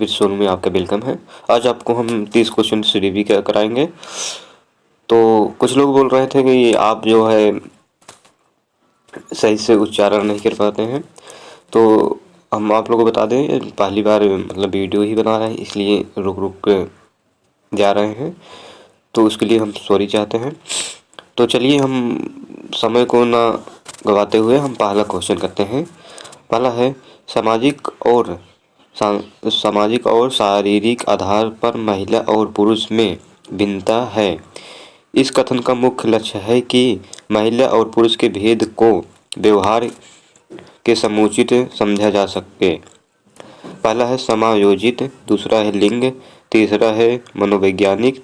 सोनू में आपका वेलकम है। आज आपको हम 30 क्वेश्चन से रिव्यू कराएंगे। तो कुछ लोग बोल रहे थे कि आप जो है सही से उच्चारण नहीं कर पाते हैं, तो हम आप लोगों को बता दें, पहली बार मतलब वीडियो ही बना रहे हैं, इसलिए रुक रुक के जा रहे हैं, तो उसके लिए हम सॉरी चाहते हैं। तो चलिए हम समय को ना गवाते हुए हम पहला क्वेश्चन करते हैं। पहला है सामाजिक और शारीरिक आधार पर महिला और पुरुष में भिन्नता है। इस कथन का मुख्य लक्ष्य है कि महिला और पुरुष के भेद को व्यवहार के समुचित समझा जा सके। पहला है समायोजित, दूसरा है लिंग, तीसरा है मनोवैज्ञानिक,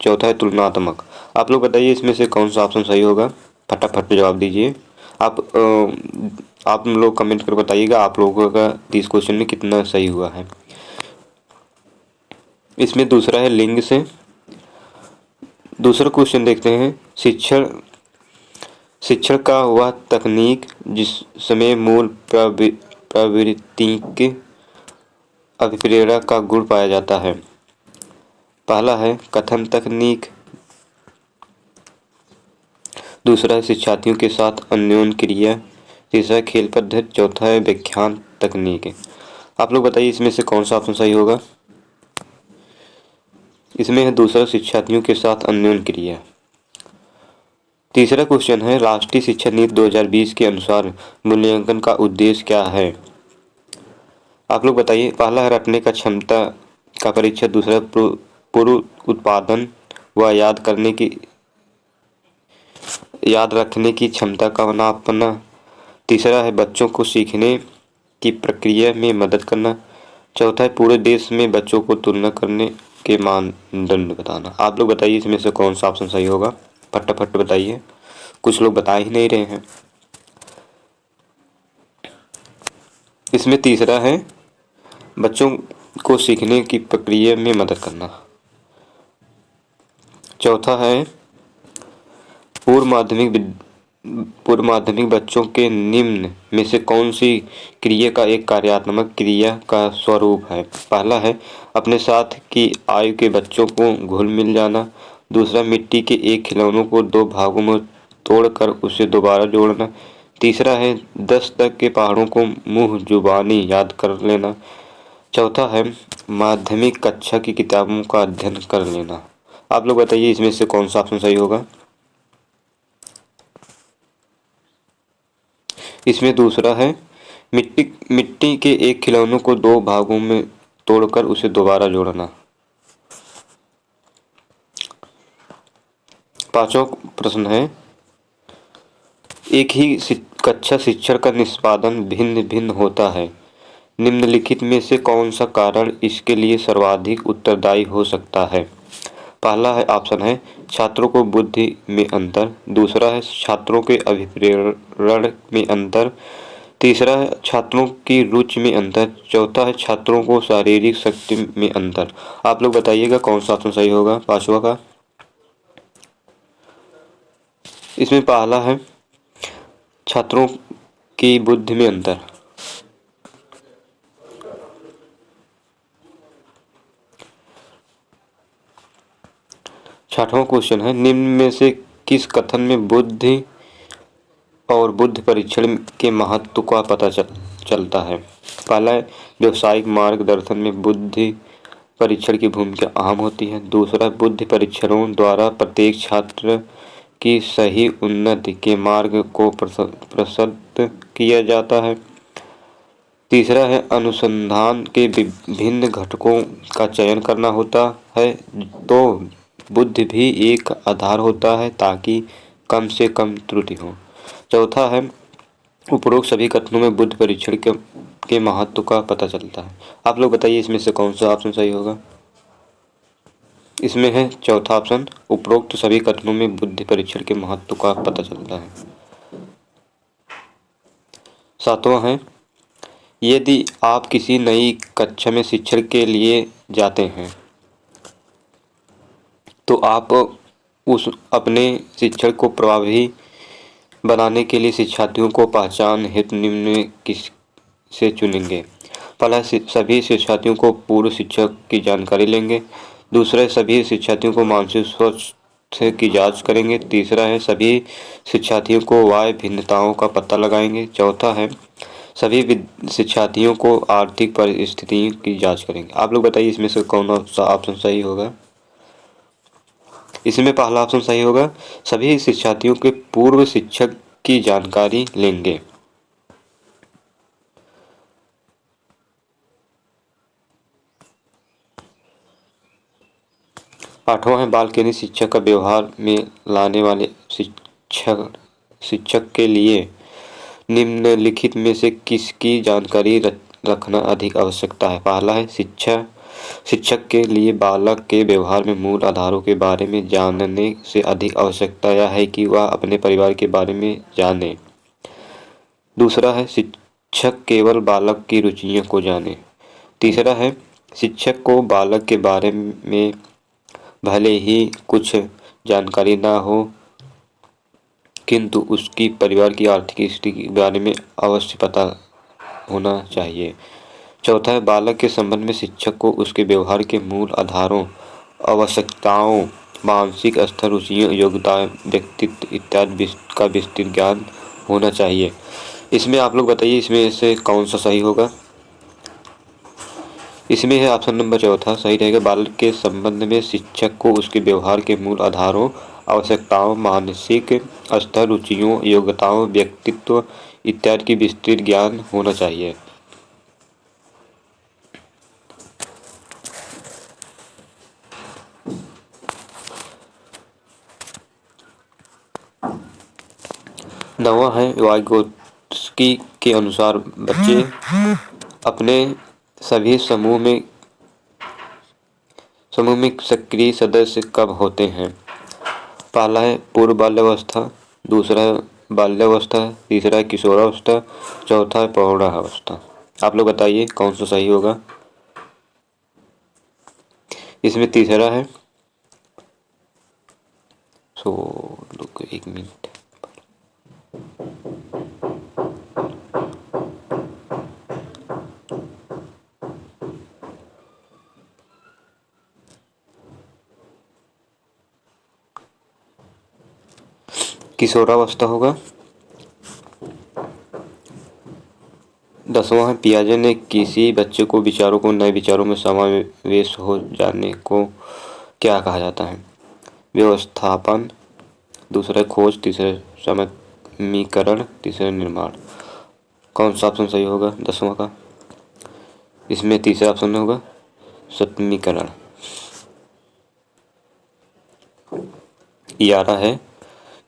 चौथा है तुलनात्मक। आप लोग बताइए इसमें से कौन सा ऑप्शन सही होगा। फटाफट जवाब दीजिए। आप लोग कमेंट कर बताइएगा आप लोगों का 30 क्वेश्चन में कितना सही हुआ है। इसमें दूसरा है लिंग से। दूसरा क्वेश्चन देखते हैं। शिक्षण का वह तकनीक जिसमें मूल प्रवृत्तिक अभिप्रेरणा का गुण पाया जाता है। पहला है कथन तकनीक, दूसरा है शिक्षार्थियों के साथ अन्योन्य क्रिया, तीसरा है खेल पद्धति, चौथा है व्याख्यान तकनीक। आप लोग बताइए इसमें से कौन सा ऑप्शन सही होगा। इसमें है दूसरा, शिक्षार्थियों के साथ अन्योन्य क्रिया। तीसरा क्वेश्चन है राष्ट्रीय शिक्षा नीति 2020 के अनुसार मूल्यांकन का उद्देश्य क्या है। आप लोग बताइए। पहला है रटने का क्षमता का परीक्षण, दूसरा पूर्व उत्पादन व याद रखने की क्षमता का मापना, तीसरा है बच्चों को सीखने की प्रक्रिया में मदद करना, चौथा है पूरे देश में बच्चों को तुलना करने के मानदंड बताना। आप लोग बताइए इसमें से कौन सा ऑप्शन सही होगा। फटाफट बताइए, कुछ लोग बता ही नहीं रहे हैं। इसमें तीसरा है बच्चों को सीखने की प्रक्रिया में मदद करना, चौथा है पूर्व माध्यमिक बच्चों के निम्न में से कौन सी क्रिया का एक कार्यात्मक क्रिया का स्वरूप है। पहला है अपने साथ की आयु के बच्चों को घुल मिल जाना, दूसरा मिट्टी के एक खिलौनों को दो भागों में तोड़कर उसे दोबारा जोड़ना, तीसरा है 10 तक के पहाड़ों को मुँह जुबानी याद कर लेना, चौथा है माध्यमिक कक्षा की किताबों का अध्ययन कर लेना। आप लोग बताइए इसमें से कौन सा ऑप्शन सही होगा। इसमें दूसरा है मिट्टी के एक खिलौनों को दो भागों में तोड़कर उसे दोबारा जोड़ना। पांचवा प्रश्न है एक ही कक्षा शिक्षण का निष्पादन भिन्न भिन्न होता है। निम्नलिखित में से कौन सा कारण इसके लिए सर्वाधिक उत्तरदायी हो सकता है। पहला है ऑप्शन है छात्रों को बुद्धि में अंतर, दूसरा है छात्रों के अभिप्रेरण में अंतर, तीसरा है छात्रों की रुचि में अंतर, चौथा है छात्रों को शारीरिक शक्ति में अंतर। आप लोग बताइएगा कौन सा ऑप्शन सही होगा पांचवा का। इसमें पहला है छात्रों की बुद्धि में अंतर। छठवां क्वेश्चन है निम्न में से किस कथन में बुद्धि और बुद्धि परीक्षण के महत्व का पता चलता है। पहला है व्यवसायिक मार्गदर्शन में बुद्धि परीक्षण की भूमिका अहम होती है, दूसरा बुद्धि परीक्षणों द्वारा प्रत्येक छात्र की सही उन्नति के मार्ग को प्रशस्त किया जाता है, तीसरा है अनुसंधान के विभिन्न घटकों का चयन करना होता है, तो बुद्धि भी एक आधार होता है ताकि कम से कम त्रुटि हो, चौथा है उपरोक्त सभी कथनों में बुद्धि परीक्षण के महत्व का पता चलता है। आप लोग बताइए इसमें से कौन सा ऑप्शन सही होगा। इसमें है चौथा ऑप्शन, उपरोक्त सभी कथनों में बुद्धि परीक्षण के महत्व का पता चलता है। सातवां है यदि आप किसी नई कक्षा में शिक्षण के लिए जाते हैं तो आप उस अपने शिक्षण को प्रभावी बनाने के लिए शिक्षार्थियों को पहचान हेतु निम्न में किस से चुनेंगे। पहला, सभी शिक्षार्थियों को पूर्व शिक्षक की जानकारी लेंगे। दूसरा है, सभी शिक्षार्थियों को मानसिक स्वास्थ्य की जांच करेंगे। तीसरा है, सभी शिक्षार्थियों को वाय भिन्नताओं का पता लगाएंगे। चौथा है, सभी शिक्षार्थियों को आर्थिक परिस्थितियों की जांच करेंगे। आप लोग बताइए इसमें से कौन सा ऑप्शन सही होगा। इसमें पहला ऑप्शन सही होगा, सभी शिक्षार्थियों के पूर्व शिक्षक की जानकारी लेंगे। आठवां है, बाल केंद्रित शिक्षा का व्यवहार में लाने वाले शिक्षक के लिए निम्नलिखित में से किसकी जानकारी रखना अधिक आवश्यकता है। पहला है, शिक्षक के लिए बालक के व्यवहार में मूल आधारों के बारे में जानने से अधिक आवश्यकता यह है कि वह अपने परिवार के बारे में जाने। दूसरा है, शिक्षक केवल बालक की रुचियों को जाने। तीसरा है, शिक्षक को बालक के बारे में भले ही कुछ जानकारी ना हो किंतु उसकी परिवार की आर्थिक स्थिति के बारे में अवश्य पता होना चाहिए। चौथा है, बालक के संबंध में शिक्षक को उसके व्यवहार के मूल आधारों, आवश्यकताओं, मानसिक स्तर, रुचियों, योग्यताएं, व्यक्तित्व इत्यादि का विस्तृत ज्ञान होना चाहिए। इसमें आप लोग बताइए इसमें से कौन सा सही होगा। इसमें है ऑप्शन नंबर चौथा सही रहेगा। बालक के संबंध में शिक्षक को उसके व्यवहार के मूल आधारों, आवश्यकताओं, मानसिक स्तर, रुचियों, योग्यताओं, व्यक्तित्व इत्यादि की विस्तृत ज्ञान होना चाहिए। नौवां है, वाइगोत्स्की के अनुसार बच्चे अपने सभी समूह में सक्रिय सदस्य कब होते हैं। पहला है, पूर्व बाल्यावस्था। दूसरा है, बाल्यावस्था। तीसरा है, किशोरावस्था। चौथा है, प्रौढ़ावस्था। आप लोग बताइए कौन सा सही होगा। इसमें तीसरा है, रुको एक मिनट। किशोरावस्था होगा। 10वां है, पियाजे ने किसी बच्चे को विचारों को नए विचारों में समावेश हो जाने को क्या कहा जाता है। व्यवस्थापन। दूसरा खोज। तीसरा समीकरण। तीसरा निर्माण। कौन सा ऑप्शन सही होगा 10वां का। इसमें तीसरा ऑप्शन होगा समीकरण। 11 है,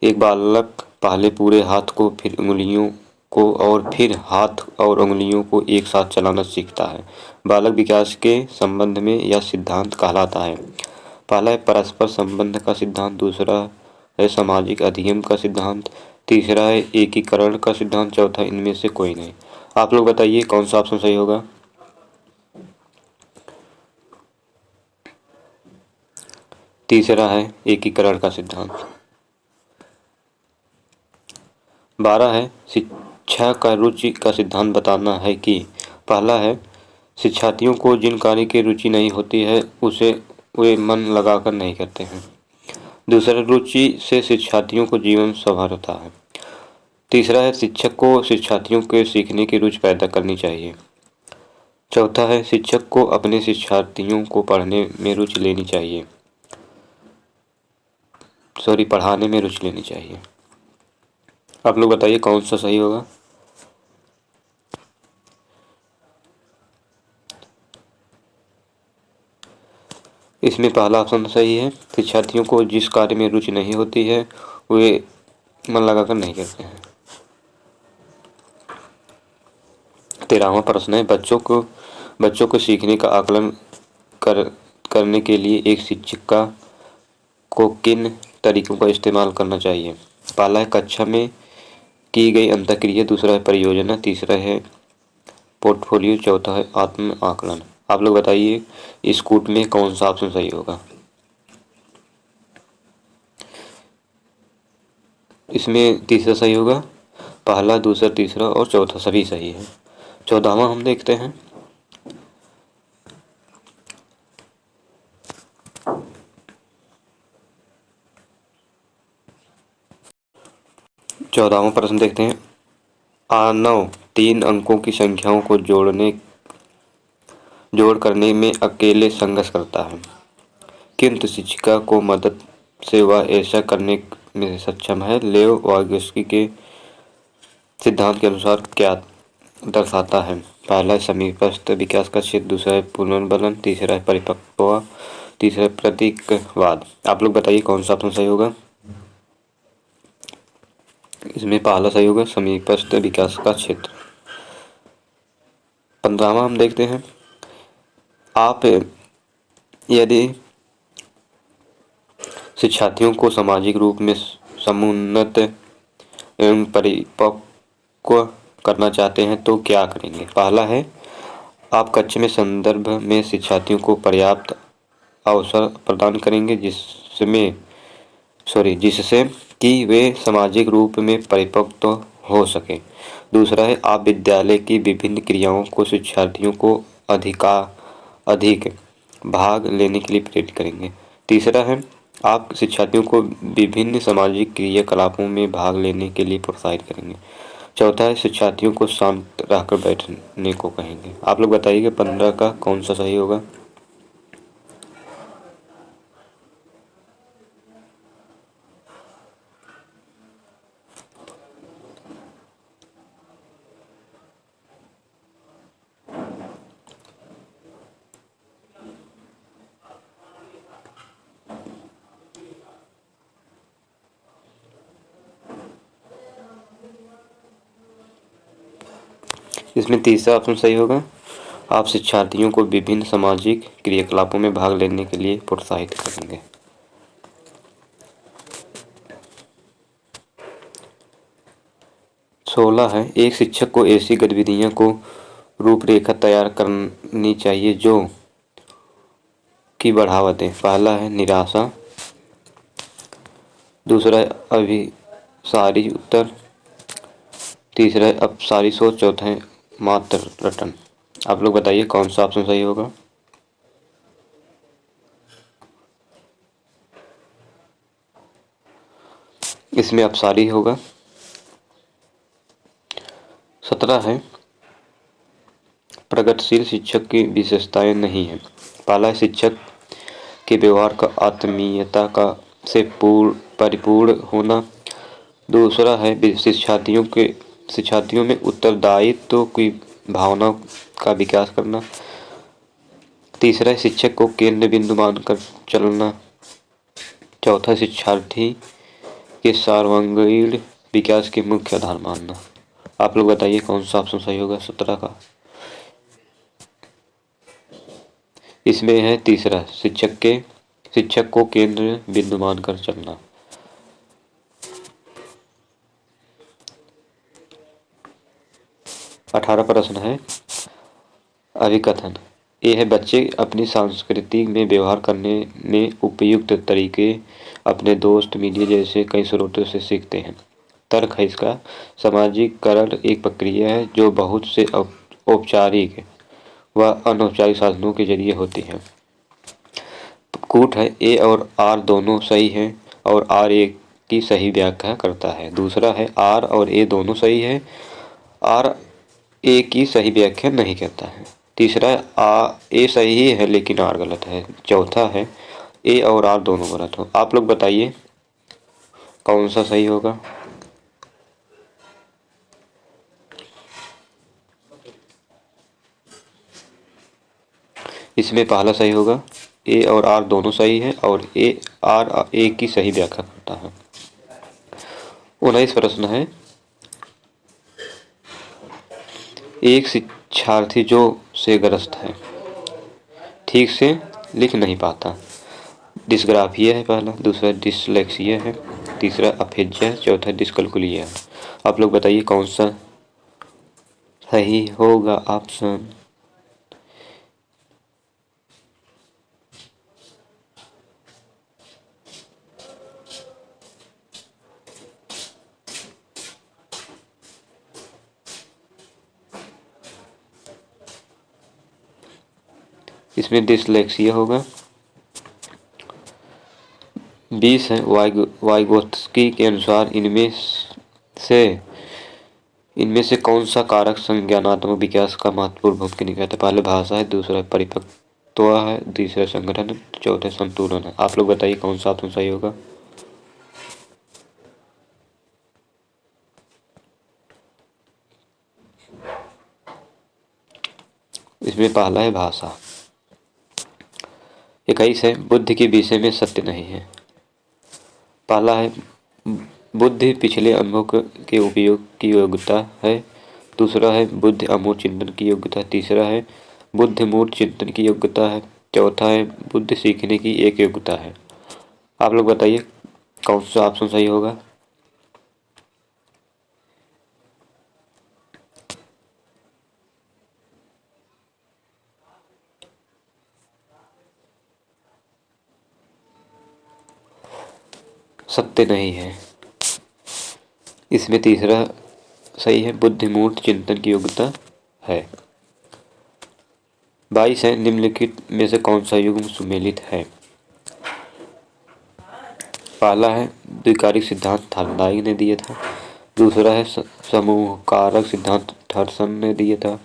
एक बालक पहले पूरे हाथ को फिर उंगलियों को और फिर हाथ और उंगलियों को एक साथ चलाना सीखता है। बालक विकास के संबंध में यह सिद्धांत कहलाता है। पहला है परस्पर संबंध का सिद्धांत। दूसरा है सामाजिक अधिगम का सिद्धांत। तीसरा है एकीकरण का सिद्धांत। चौथा इनमें से कोई नहीं। आप लोग बताइए कौन सा ऑप्शन सही होगा। तीसरा है एकीकरण का सिद्धांत। 12 है, शिक्षा का रुचि का सिद्धांत बताना है कि पहला है, शिक्षार्थियों को जिन कार्य की रुचि नहीं होती है उसे वे मन लगाकर नहीं करते हैं। दूसरा, रुचि से शिक्षार्थियों को जीवन संभरता है। तीसरा है, शिक्षक को शिक्षार्थियों के सीखने की रुचि पैदा करनी चाहिए। चौथा है, शिक्षक को अपने शिक्षार्थियों को पढ़ने में रुचि लेनी चाहिए। पढ़ाने में रुचि लेनी चाहिए। आप लोग बताइए कौन सा सही होगा। इसमें पहला ऑप्शन सही है, शिक्षार्थियों को जिस कार्य में रुचि नहीं होती है वे मन लगाकर नहीं करते हैं। 13वां प्रश्न है, बच्चों को सीखने का आकलन करने के लिए एक शिक्षिका को किन तरीकों का इस्तेमाल करना चाहिए। पहला है कक्षा में की गई अंतःक्रिया। दूसरा है परियोजना। तीसरा है पोर्टफोलियो। चौथा है आत्म आकलन। आप लोग बताइए इस कूट में कौन सा ऑप्शन सही होगा। इसमें तीसरा सही होगा। पहला, दूसरा, तीसरा और चौथा सभी सही है। 14वां हम देखते हैं, 14वां प्रश्न देखते हैं। आनव 3 अंकों की संख्याओं को जोड़ करने में अकेले संघर्ष करता है, किंतु शिक्षिका को मदद से वह ऐसा करने में सक्षम है। लेव वाइगोत्स्की के सिद्धांत के अनुसार क्या दर्शाता है? पहला है समीपस्थ विकास का क्षेत्र, दूसरा है पुनर्बलन, तीसरा है परिपक्वता, तीसरा है प्रतीकवाद। आप लोग बताइए कौन सा ऑप्शन सही होगा? इसमें पहला सही होगा समीपस्थ विकास का क्षेत्र। 15वां हम देखते हैं। आप यदि शिक्षार्थियों को सामाजिक रूप में समुन्नत एवं परिपक्व करना चाहते हैं तो क्या करेंगे? पहला है आप कक्षा में संदर्भ में शिक्षार्थियों को पर्याप्त अवसर प्रदान करेंगे जिससे कि वे सामाजिक रूप में परिपक्व हो सकें। दूसरा है आप विद्यालय की विभिन्न क्रियाओं को शिक्षार्थियों को अधिक भाग लेने के लिए प्रेरित करेंगे। तीसरा है आप शिक्षार्थियों को विभिन्न सामाजिक क्रियाकलापों में भाग लेने के लिए प्रोत्साहित करेंगे। चौथा है शिक्षार्थियों को शांत रहकर बैठने को कहेंगे। आप लोग बताइए 15 का कौन सा सही होगा? इसमें तीसरा ऑप्शन सही होगा। आप शिक्षार्थियों को विभिन्न सामाजिक क्रियाकलापों में भाग लेने के लिए प्रोत्साहित करेंगे। 16 है एक शिक्षक को ऐसी गतिविधियों को रूपरेखा तैयार करनी चाहिए जो की बढ़ावा दें। पहला है निराशा, दूसरा है अभिसारी उत्तर, तीसरा है अपसारी सोच, चौथा है मात्र रटन। आप लोग बताइए कौन सा ऑप्शन सही होगा? इसमें अपसारी होगा। 17 है प्रगतिशील शिक्षक की विशेषताएं नहीं है। पहला है शिक्षक के व्यवहार का आत्मीयता का से परिपूर्ण होना। दूसरा है शिक्षार्थियों में उत्तरदायित्व की भावना का विकास करना। तीसरा है शिक्षक को केंद्र बिंदु मानकर चलना। चौथा शिक्षार्थी के सर्वांगीण विकास के मुख्य आधार मानना। आप लोग बताइए कौन सा ऑप्शन सही होगा 17 का? इसमें है तीसरा शिक्षक को केंद्र बिंदु मानकर चलना। 18 प्रश्न है अभिकथन। ये है बच्चे अपनी संस्कृति में व्यवहार करने में उपयुक्त तरीके अपने दोस्त, मीडिया जैसे कई स्रोतों से सीखते हैं। तर्क है इसका। सामाजिकरण एक प्रक्रिया है जो बहुत से औपचारिक व अनौपचारिक साधनों के जरिए होती है। कूट है ए और आर दोनों सही है और आर ए की सही व्याख्या करता है। दूसरा है आर और ए दोनों सही है, आर ए की सही व्याख्या नहीं करता है। तीसरा है ए सही है लेकिन आर गलत है। चौथा है ए और आर दोनों गलत हो। आप लोग बताइए कौन सा सही होगा? इसमें पहला सही होगा ए और आर दोनों सही है और ए की सही व्याख्या करता है। 19 प्रश्न है एक शिक्षार्थी जो से ग्रस्त है, ठीक से लिख नहीं पाता। डिस्ग्राफिया है पहला, दूसरा डिसलेक्सिया है, तीसरा अफेजिया है, चौथा डिस्कैल्कुलिया है। आप लोग बताइए कौन सा सही होगा ऑप्शन? इसमें डिसलेक्सिया होगा। 20 है वाइगोत्स्की के अनुसार इनमें से इनमें से कौन सा कारक संज्ञानात्मक विकास का महत्वपूर्ण भूमिका निभाता है? पहले भाषा है, दूसरा परिपक्वता है, तीसरा संगठन है, चौथा संतुलन है। आप लोग बताइए कौन सा ऑप्शन सही होगा। इसमें पहला है भाषा। 21 है बुद्धि के विषय में सत्य नहीं है। पहला है बुद्धि पिछले अनुभव के उपयोग की योग्यता है। दूसरा है बुद्धि अमूर्त चिंतन की योग्यता। तीसरा है बुद्धि मूर्त चिंतन की योग्यता है। चौथा है बुद्धि सीखने की एक योग्यता है। आप लोग बताइए कौन सा ऑप्शन सही होगा। सत्य नहीं है। इसमें तीसरा सही है, बुद्धिमूर्त चिंतन की योग्यता है। 22 है निम्नलिखित में से कौन सा युग्म सुमेलित है। पहला है द्विकारिक सिद्धांत थॉर्नडाइक ने दिया था। दूसरा है समूह कारक सिद्धांत थॉमसन ने दिया था।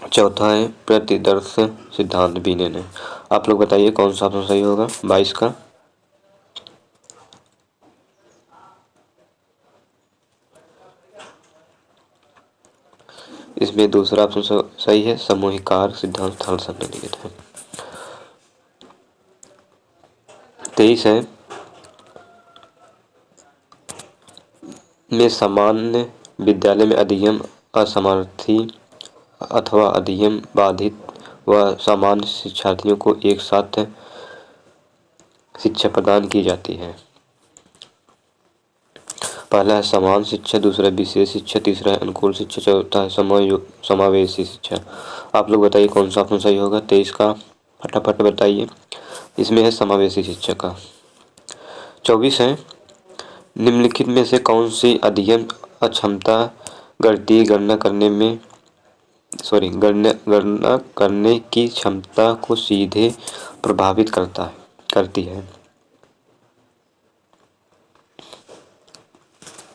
चौथा है प्रतिदर्श सिद्धांत बीने ने। आप लोग बताइए कौन सा ऑप्शन सही होगा 22 का। इसमें दूसरा ऑप्शन सही है, सामूहिक कारक सिद्धांत थॉमसन ने दिया था। 23 है में सामान्य विद्यालय में अधिगम असमर्थी अथवा अधिगम बाधित व सामान्य शिक्षार्थियों को एक साथ शिक्षा प्रदान की जाती है। पहला है समान शिक्षा, दूसरा विशेष शिक्षा, तीसरा है अनुकूल शिक्षा, चौथा है समावेशी शिक्षा। आप लोग बताइए कौन सा ऑप्शन सही होगा 23 का, फटाफट बताइए। इसमें है समावेशी शिक्षा का। 24 है निम्नलिखित में से कौन सी अधिगम अक्षमता गणितीय गणना करने की क्षमता को सीधे प्रभावित करती है।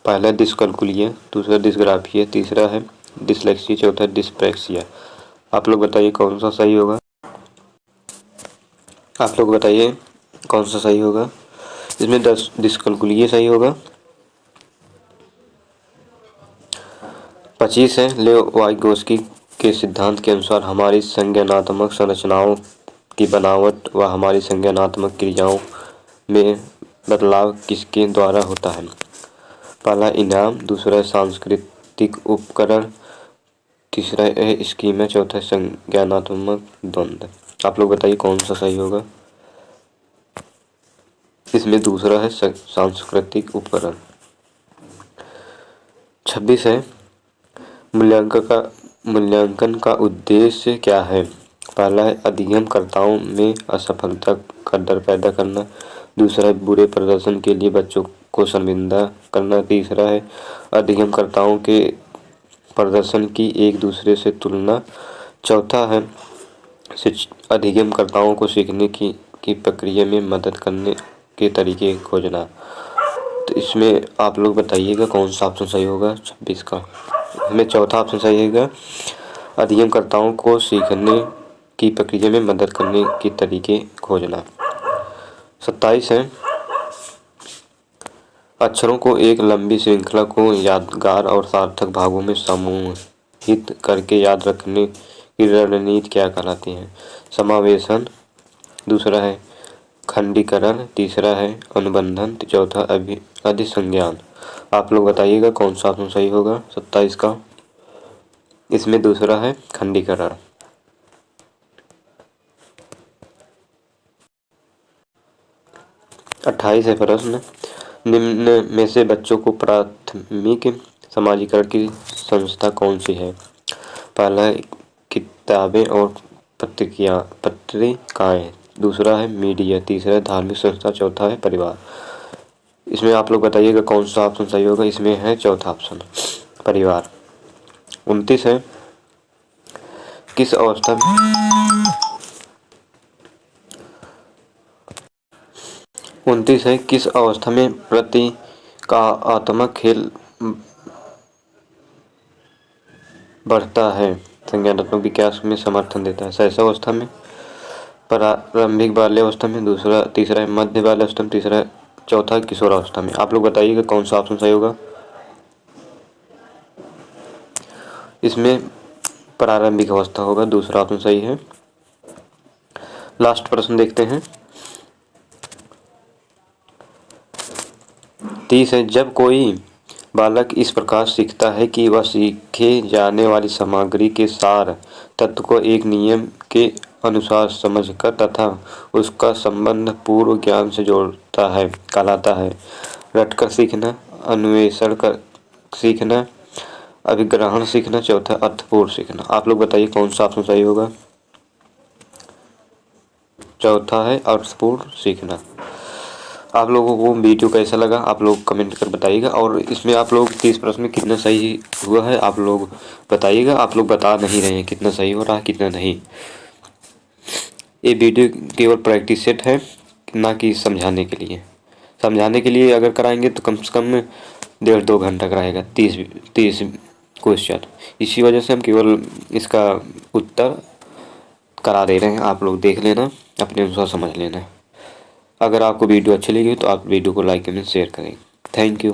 पहला डिस्कैल्कुलिया, दूसरा डिस्ग्राफिया, तीसरा है डिसलेक्सिया, चौथा डिस्प्रैक्सिया। आप लोग बताइए कौन सा सही होगा। आप लोग बताइए कौन सा सही होगा। इसमें डिस्कैल्कुलिया सही होगा। 25 है लेओ वाइगोस्की के सिद्धांत के अनुसार हमारी संज्ञानात्मक संरचनाओं की बनावट व हमारी संज्ञानात्मक क्रियाओं में बदलाव किसके द्वारा होता है। पहला इनाम, दूसरा सांस्कृतिक उपकरण, तीसरा है स्कीमा, चौथा संज्ञानात्मक द्वंद्व। आप लोग बताइए कौन सा सही होगा। इसमें दूसरा है सांस्कृतिक उपकरण। 26 है मूल्यांकन का उद्देश्य क्या है। पहला है अधिगमकर्ताओं में असफलता का डर पैदा करना, दूसरा है बुरे प्रदर्शन के लिए बच्चों को शर्मिंदा करना, तीसरा है अधिगमकर्ताओं के प्रदर्शन की एक दूसरे से तुलना, चौथा है अधिगमकर्ताओं को सीखने की प्रक्रिया में मदद करने के तरीके खोजना। तो इसमें आप लोग बताइएगा कौन सा ऑप्शन सही होगा 26 का। इसमें चौथा ऑप्शन सही होगा, अधिगमकर्ताओं को सीखने की प्रक्रिया में मदद करने के तरीके खोजना। 27 है अक्षरों को एक लंबी श्रृंखला को यादगार और सार्थक भागों में समूहित करके याद रखने की रणनीति क्या कहलाती है। समावेशन, दूसरा है खंडीकरण, तीसरा है अनुबंधन, चौथा अधिसंज्ञान। आप लोग बताइएगा कौन सा ऑप्शन सही होगा 27 का। इसमें दूसरा है खंडीकरण। 28 है प्रश्न, निम्न में से बच्चों को प्राथमिक समाजीकरण की संस्था कौन सी है। पहला है किताबें और पत्रिकाएं, दूसरा है मीडिया, तीसरा है धार्मिक संस्था, चौथा है परिवार। इसमें आप लोग बताइएगा कौन सा ऑप्शन सही होगा। इसमें है चौथा ऑप्शन परिवार। 29 है किस अवस्था में 29 है, किस अवस्था में प्रतीकात्मक खेल बढ़ता है? संज्ञानात्मक विकास में समर्थन देता है। शैशवावस्था में, प्रारंभिक बाल्यावस्था में, तीसरा है मध्य बाल्यावस्था में, तीसरा चौथा किशोरावस्था में। आप लोग बताइएगा कौन सा ऑप्शन सही होगा। इसमें प्रारंभिक अवस्था होगा, दूसरा ऑप्शन सही है। लास्ट प्रश्न देखते हैं। 30 है, जब कोई बालक इस प्रकार सीखता है कि वह सीखे जाने वाली सामग्री के सार तत्व को एक नियम के अनुसार समझकर तथा उसका संबंध पूर्व ज्ञान से जोड़ता है, कहलाता है रटकर सीखना, अन्वेषण कर सीखना, अभिग्रहण सीखना, चौथा अर्थपूर्ण सीखना। आप लोग बताइए कौन सा ऑप्शन सही होगा। चौथा है अर्थपूर्ण सीखना। आप लोगों को वीडियो कैसा लगा आप लोग कमेंट कर बताइएगा, और इसमें आप लोग 30 प्रश्न में कितना सही हुआ है आप लोग बताइएगा। आप लोग बता नहीं रहे हैं कितना सही हो रहा है कितना नहीं। ये वीडियो केवल प्रैक्टिस सेट है, ना कि समझाने के लिए। समझाने के लिए अगर कराएंगे तो कम से कम 1.5-2 घंटा कराएगा 30 क्वेश्चन। इसी वजह से हम केवल इसका उत्तर करा दे रहे हैं, आप लोग देख लेना, अपने अनुसार समझ लेना। अगर आपको वीडियो अच्छी लगी तो आप वीडियो को लाइक कमेंट शेयर करें। Thank you.